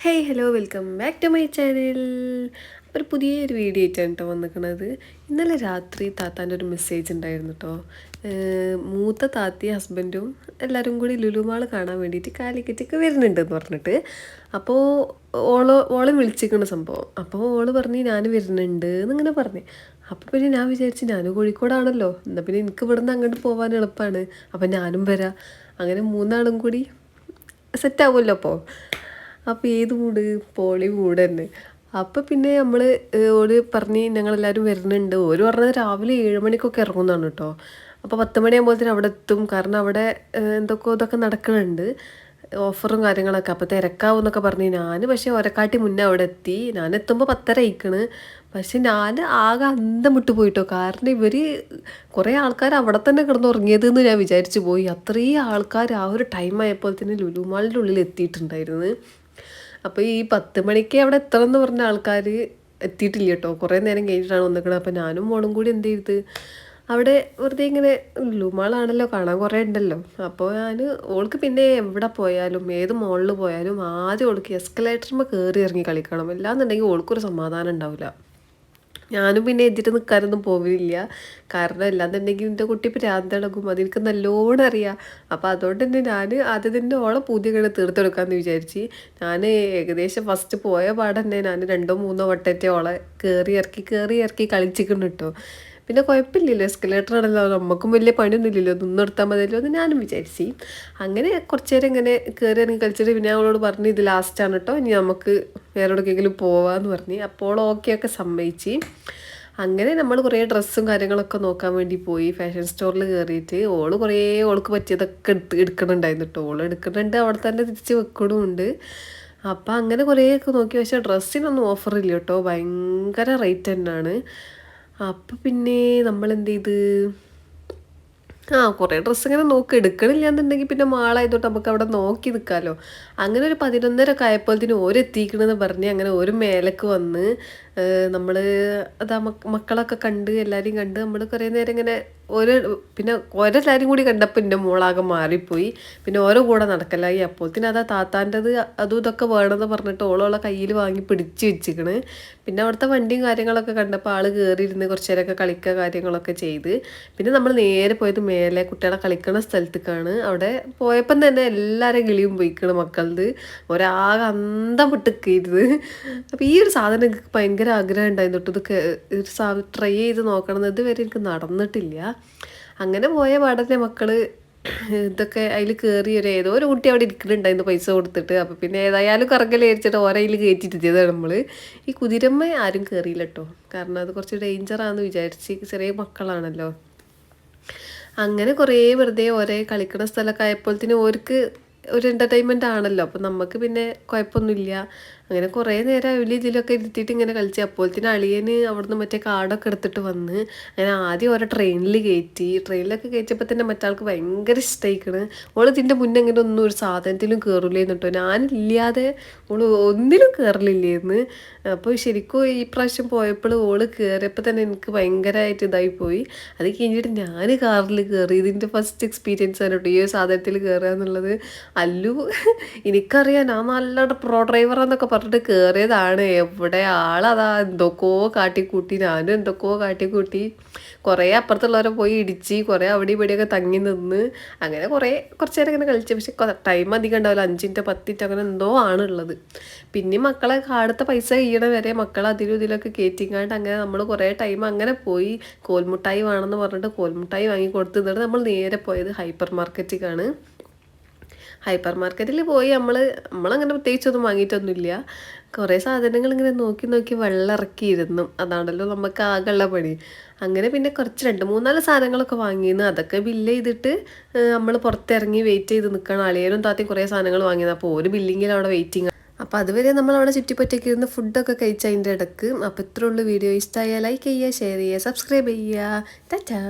Hey hello welcome back to my channel. ഒരു പുതിയൊരു video ആയിട്ടാണ് കേട്ടോ വന്നിരിക്കുന്നത്. ഇന്നലെ രാത്രി താത്താൻ്റെ ഒരു മെസ്സേജ് ഉണ്ടായിരുന്നു കേട്ടോ. മൂത്ത താത്തിയും ഹസ്ബൻഡും എല്ലാവരും കൂടി ലുലു മാൾ കാണാൻ വേണ്ടിയിട്ട് കാലിക്കറ്റൊക്കെ വരുന്നുണ്ടെന്ന് പറഞ്ഞിട്ട്. അപ്പോൾ ഓളെ വിളിച്ചിരിക്കുന്ന സംഭവം. അപ്പോൾ ഓള് പറഞ്ഞ് ഞാൻ വരുന്നുണ്ട് എന്നിങ്ങനെ പറഞ്ഞു. അപ്പോൾ പിന്നെ ഞാൻ വിചാരിച്ചു ഞാനും കോഴിക്കോടാണല്ലോ, എന്നാൽ പിന്നെ എനിക്ക് ഇവിടുന്ന് അങ്ങോട്ട് പോകാൻ എളുപ്പമാണ്, അപ്പം ഞാനും വരാം. അങ്ങനെ മൂന്നാളും കൂടി സെറ്റാവുമല്ലോ അപ്പോൾ ഏത് മൂഡ്, പോളി മൂഡ് തന്നെ. അപ്പോൾ പിന്നെ നമ്മൾ ഓര് പറഞ്ഞ് ഞങ്ങളെല്ലാവരും വരുന്നുണ്ട്. ഓര് പറഞ്ഞത് രാവിലെ 7 മണിക്കൊക്കെ ഇറങ്ങുന്നതാണ് കേട്ടോ. അപ്പോൾ 10 മണിയാകുമ്പോഴത്തേനും അവിടെ എത്തും. കാരണം അവിടെ ഇതൊക്കെ നടക്കുന്നുണ്ട്, ഓഫറും കാര്യങ്ങളൊക്കെ. അപ്പോൾ തിരക്കാവും എന്നൊക്കെ പറഞ്ഞ് പക്ഷേ ഒരെക്കാട്ടി മുന്നേ അവിടെ എത്തി. ഞാൻ എത്തുമ്പോൾ 10:30 ആയിക്കണ്. പക്ഷെ ഞാൻ ആകെ അന്തം വിട്ടു പോയിട്ടോ. കാരണം ഇവർ കുറേ ആൾക്കാർ അവിടെ തന്നെ കിടന്നുറങ്ങിയതെന്ന് ഞാൻ വിചാരിച്ചു പോയി. അത്രയും ആൾക്കാർ ആ ഒരു ടൈം ആയപ്പോൾ തന്നെ ലുലു മാളിൻ്റെ ഉള്ളിൽ എത്തിയിട്ടുണ്ടായിരുന്നു. അപ്പോൾ ഈ 10 മണിക്ക് അവിടെ എത്തണം എന്ന് പറഞ്ഞ ആൾക്കാർ എത്തിയിട്ടില്ല കേട്ടോ. കുറേ നേരം കഴിഞ്ഞിട്ടാണ് വന്നിരിക്കുന്നത്. അപ്പോൾ ഞാനും മോളും കൂടി എന്ത് ചെയ്ത് അവിടെ വെറുതെ ഇങ്ങനെ, ലുലു മാളാണല്ലോ, കാണാൻ കുറേ ഉണ്ടല്ലോ. അപ്പോൾ ഓൾക്ക് പിന്നെ എവിടെ പോയാലും ഏത് മോളിൽ പോയാലും ആദ്യം ഓൾക്ക് എസ്കലേറ്ററിൽ കയറി ഇറങ്ങി കളിക്കണം. അല്ലാന്നുണ്ടെങ്കിൽ ഓൾക്കൊരു സമാധാനം ഉണ്ടാവില്ല. ഞാനും പിന്നെ എതിട്ട് നിൽക്കാനൊന്നും പോവില്ല. കാരണം അല്ലാന്നുണ്ടെങ്കിൽ എൻ്റെ കുട്ടി ഭ്രാന്തളകും, അതെനിക്ക് നല്ലോണം അറിയാം. അപ്പോൾ അതുകൊണ്ട് തന്നെ ഞാൻ ആദ്യം തന്നെ ഓളെ പൂതിയൊക്കെ തീർത്തെടുക്കാമെന്ന് വിചാരിച്ച് ഞാൻ ഏകദേശം ഫസ്റ്റ് പോയ പാടന്നെ ഞാൻ 2-3 വട്ടത്തെ ഓളെ കയറി ഇറക്കി കളിച്ചിട്ടുണ്ട് കേട്ടോ. പിന്നെ കുഴപ്പമില്ലല്ലോ, എസ്കലേറ്റർ ആണല്ലോ, നമുക്കും വലിയ പണിയൊന്നുമില്ലല്ലോ, നിന്നെടുത്താൽ മതിയല്ലോ എന്ന് ഞാനും വിചാരിച്ചു. അങ്ങനെ കുറച്ച് നേരം ഇങ്ങനെ കയറി ഇറങ്ങി കളിച്ചിട്ട് പിന്നെ അവളോട് പറഞ്ഞു ഇത് ലാസ്റ്റാണ് കേട്ടോ, ഇനി നമുക്ക് വേറെ എവിടേക്കെങ്കിലും പോവാമെന്ന് പറഞ്ഞ്. അപ്പോൾ ഓക്കെയൊക്കെ സമ്മതിച്ച്. അങ്ങനെ നമ്മൾ കുറേ ഡ്രസ്സും കാര്യങ്ങളൊക്കെ നോക്കാൻ വേണ്ടി പോയി ഫാഷൻ സ്റ്റോറിൽ കയറിയിട്ട്. ഓൾക്ക് പറ്റിയതൊക്കെ എടുക്കണുണ്ടായിരുന്നു കേട്ടോ. എടുക്കുന്നുണ്ട്, അവിടെ തന്നെ തിരിച്ച് വെക്കണമുണ്ട്. അപ്പം അങ്ങനെ കുറേയൊക്കെ നോക്കി. പക്ഷേ ഡ്രസ്സിനൊന്നും ഓഫറില്ല കേട്ടോ, ഭയങ്കര റേറ്റ് തന്നെയാണ്. അപ്പം പിന്നെ നമ്മൾ എന്ത് ചെയ്ത്, കുറേ ഡ്രസ്സ് ഇങ്ങനെ നോക്കി എടുക്കണില്ല എന്നുണ്ടെങ്കിൽ പിന്നെ മാളായതുകൊണ്ട് നമുക്ക് അവിടെ നോക്കി നിൽക്കാമല്ലോ. അങ്ങനെ ഒരു 11:30 ആയപ്പോഴത്തേനും ഓരെത്തിക്കണമെന്ന് പറഞ്ഞ് അങ്ങനെ ഒരു മേലേക്ക് വന്ന് നമ്മൾ അതാ മക്കളൊക്കെ കണ്ട് എല്ലാവരെയും കണ്ട് നമ്മൾ കുറേ നേരം ഇങ്ങനെ പിന്നെ ഓരെല്ലാവരും കൂടി കണ്ടപ്പോൾ എൻ്റെ മോളാകെ മാറിപ്പോയി. പിന്നെ ഓരോ കൂടെ നടക്കലായി. അപ്പോഴത്തേനും അതാ താത്താൻ്റെത് അതും ഇതൊക്കെ വേണമെന്ന് പറഞ്ഞിട്ട് ഓളോളെ കയ്യിൽ വാങ്ങി പിടിച്ച് വെച്ചിക്കണ്. പിന്നെ അവിടുത്തെ വണ്ടിയും കാര്യങ്ങളൊക്കെ കണ്ടപ്പോൾ ആൾ കയറിയിരുന്ന് കുറച്ച് നേരമൊക്കെ കളിക്കുക കാര്യങ്ങളൊക്കെ ചെയ്ത്. പിന്നെ നമ്മൾ നേരെ പോയത് മേലെ കുട്ടികളെ കളിക്കുന്ന സ്ഥലത്തേക്കാണ്. അവിടെ പോയപ്പം തന്നെ എല്ലാവരും കിളിയും പോയിക്കണം മക്കളത്. ഒരാകെ അന്തം വിട്ടിക്കരുത്. അപ്പോൾ ഈ ഒരു സാധനം എനിക്ക് ഭയങ്കര ആഗ്രഹം ഉണ്ടായിരുന്നു തൊട്ട്. ഇത് ട്രൈ ചെയ്ത് നോക്കണം, ഇതുവരെ എനിക്ക് നടന്നിട്ടില്ല. അങ്ങനെ പോയ പാടത്തെ മക്കൾ ഇതൊക്കെ അതിൽ കയറി ഏതോ ഒരു കുട്ടി അവിടെ ഇരിക്കുന്നുണ്ടായിരുന്നു പൈസ കൊടുത്തിട്ട്. അപ്പോൾ പിന്നെ ഏതായാലും കറങ്ങലേരിച്ചിട്ട് ഓരയിൽ കയറ്റിയിരുത്തിയതാണ് നമ്മൾ. ഈ കുതിരമ്മ ആരും കയറിയില്ല കേട്ടോ, കാരണം അത് കുറച്ച് ഡേഞ്ചറാണെന്ന് വിചാരിച്ച്, ചെറിയ മക്കളാണല്ലോ. അങ്ങനെ കുറേ വെറുതെ ഓരോ കളിക്കുന്ന സ്ഥലമൊക്കെ ആയപ്പോഴത്തേനും ഓർക്ക് ഒരു എൻ്റർടൈൻമെൻ്റ് ആണല്ലോ. അപ്പം നമുക്ക് പിന്നെ കുഴപ്പമൊന്നുമില്ല. അങ്ങനെ കുറേ നേരം വലിയ ഇതിലൊക്കെ ഇരുത്തിയിട്ട് ഇങ്ങനെ കളിച്ച്. അപ്പോഴത്തേനും അളിയന് അവിടുന്ന് മറ്റേ കാർഡൊക്കെ എടുത്തിട്ട് വന്ന് അങ്ങനെ ആദ്യം ഓരോ ട്രെയിനിൽ ട്രെയിനിലൊക്കെ കയറ്റിയപ്പോൾ തന്നെ മറ്റാൾക്ക് ഭയങ്കര ഇഷ്ടമായിക്കണ്. ഓൾ ഇതിൻ്റെ മുന്നേ ഇങ്ങനെ ഒന്നും ഒരു സാധനത്തിലും കയറില്ലേന്ന് കേട്ടോ. ഞാനില്ലാതെ ഓൾ ഒന്നിലും കയറലില്ലേന്ന്. അപ്പോൾ ശരിക്കും ഈ പ്രാവശ്യം പോയപ്പോൾ ഓള് കയറിയപ്പോൾ തന്നെ എനിക്ക് ഭയങ്കരമായിട്ട് ഇതായിപ്പോയി. അത് കഴിഞ്ഞിട്ട് ഞാൻ കാറിൽ കയറി. ഇതിൻ്റെ ഫസ്റ്റ് എക്സ്പീരിയൻസ് ആണ് കേട്ടോ ഈ ഒരു സാധനത്തിൽ കയറുക എന്നുള്ളത്. അല്ലു എനിക്കറിയാം ഞാൻ നല്ല പ്രോ ഡ്രൈവറാന്നൊക്കെ പറഞ്ഞിട്ട് കയറിയതാണ്. എവിടെ ആളതാ എന്തൊക്കെയോ കാട്ടിക്കൂട്ടി, ഞാനും എന്തൊക്കെയോ കാട്ടിക്കൂട്ടി. കുറേ അപ്പുറത്തുള്ളവരെ പോയി ഇടിച്ച്, കുറേ അവിടെ ഇവിടെയൊക്കെ തങ്ങി നിന്ന്, അങ്ങനെ കുറച്ച് നേരം ഇങ്ങനെ കളിച്ചു. പക്ഷെ ടൈം അധികം ഉണ്ടാവില്ല, 5 മിനിറ്റ് 10 മിനിറ്റ് അങ്ങനെ എന്തോ ആണുള്ളത്. പിന്നെ മക്കളെ കാർഡത്തെ പൈസ കഴിയണ വരെ മക്കളെ അതിലും ഇതിലൊക്കെ കയറ്റിങ്ങാണ്ട് അങ്ങനെ നമ്മൾ കുറേ ടൈം അങ്ങനെ പോയി. കോൽമുട്ടായി വേണമെന്ന് പറഞ്ഞിട്ട് കോൽമുട്ടായി വാങ്ങി കൊടുത്ത് എന്നിട്ട് നമ്മൾ നേരെ പോയത് ഹൈപ്പർ മാർക്കറ്റിലേക്കാണ്. ഹൈപ്പർ മാർക്കറ്റിൽ പോയി നമ്മളങ്ങനെ പ്രത്യേകിച്ചൊന്നും വാങ്ങിയിട്ടൊന്നുമില്ല. കുറേ സാധനങ്ങൾ ഇങ്ങനെ നോക്കി വെള്ളം ഇറക്കിയിരുന്നു. അതാണല്ലോ നമുക്ക് ആകെയുള്ള പണി. അങ്ങനെ പിന്നെ കുറച്ച് 2-3-4 സാധനങ്ങളൊക്കെ വാങ്ങിയിരുന്നു. അതൊക്കെ ബില്ല് ചെയ്തിട്ട് നമ്മൾ പുറത്തിറങ്ങി വെയിറ്റ് ചെയ്ത് നിൽക്കണം. അളിയനും താത്തയും കുറേ സാധനങ്ങൾ വാങ്ങിയത്. അപ്പോൾ ഒരു ബില്ലിങ്ങിൽ അവിടെ വെയിറ്റിംഗ്. അപ്പോൾ അതുവരെ നമ്മൾ അവിടെ ചുറ്റിപ്പറ്റിയൊക്കെ ഇരുന്ന് ഫുഡൊക്കെ കഴിച്ച അതിൻ്റെ ഇടയ്ക്ക്. അപ്പോൾ ഇത്രയുള്ള വീഡിയോ ഇഷ്ടമായാൽ ലൈക്ക് ചെയ്യുക, ഷെയർ ചെയ്യുക, സബ്സ്ക്രൈബ് ചെയ്യുക. ടാറ്റാ.